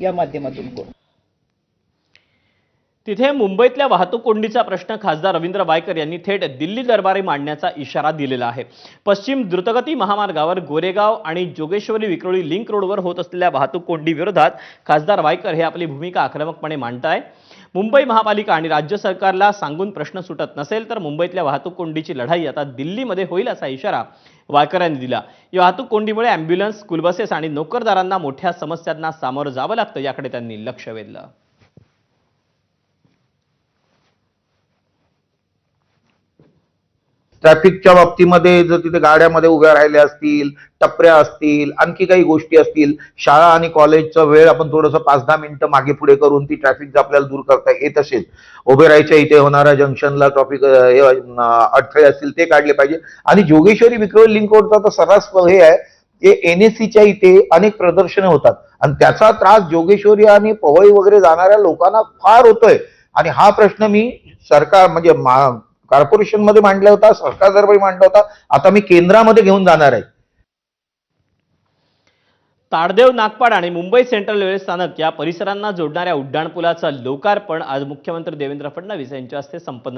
या माध्यमातून करू। तिथे मुंबईतल्या वाहतूक कोंडीचा प्रश्न खासदार रवींद्र वायकर यांनी थेट दिल्ली दरबारी मांडण्याचा इशारा दिलेला आहे। पश्चिम द्रुतगती महामार्गावर गोरेगाव आणि जोगेश्वरी विक्रोळी लिंक रोडवर होत असलेल्या वाहतूक कोंडी विरोधात खासदार वायकर हे आपली भूमिका आक्रमकपणे मांडताय। मुंबई महापालिका आणि राज्य सरकारला सांगून प्रश्न सुटत नसेल तर मुंबईतल्या वाहतूक कोंडीची लढाई आता दिल्लीमध्ये होईल असा इशारा वायकर यांनी दिला। या वाहतूक कोंडीमुळे ॲम्ब्युलन्स, स्कूल बसेस आणि नोकरदारांना मोठ्या समस्यांना सामोरं जावं लागतं, याकडे त्यांनी लक्ष वेधलं। ट्रॅफिकच्या बाबतीमध्ये जर तिथे गाड्यामध्ये उभ्या राहिल्या असतील, टपऱ्या असतील, आणखी काही गोष्टी असतील, शाळा आणि कॉलेजचा वेळ आपण थोडंसं 5-10 मिनिटं मागे पुढे करून ती ट्रॅफिक आपल्याला दूर करता येत असेल, उभे राहायच्या इथे होणाऱ्या जंक्शनला ट्रॅफिक अडथळे असतील ते काढले पाहिजे। आणि जोगेश्वरी विक्रोळी लिंक रोडचा तर सर्रास हे आहे की एनएससीच्या इथे अनेक प्रदर्शनं होतात आणि त्याचा त्रास जोगेश्वरी आणि पवई वगैरे जाणाऱ्या लोकांना फार होतोय। आणि हा प्रश्न मी सरकार म्हणजे कॉर्पोरेशन मध्ये मांडला होता, सरकार दरबारी मांडला होता, आता मी केंद्रामध्ये घेऊन जाणार आहे। ताडदेव, नागपाड आणि मुंबई सेंट्रल रेल्वे स्थानक या परिसरांना जोडणाऱ्या उड्डाणपुलाचं लोकार्पण आज मुख्यमंत्री देवेंद्र फडणवीस यांच्या हस्ते संपन्न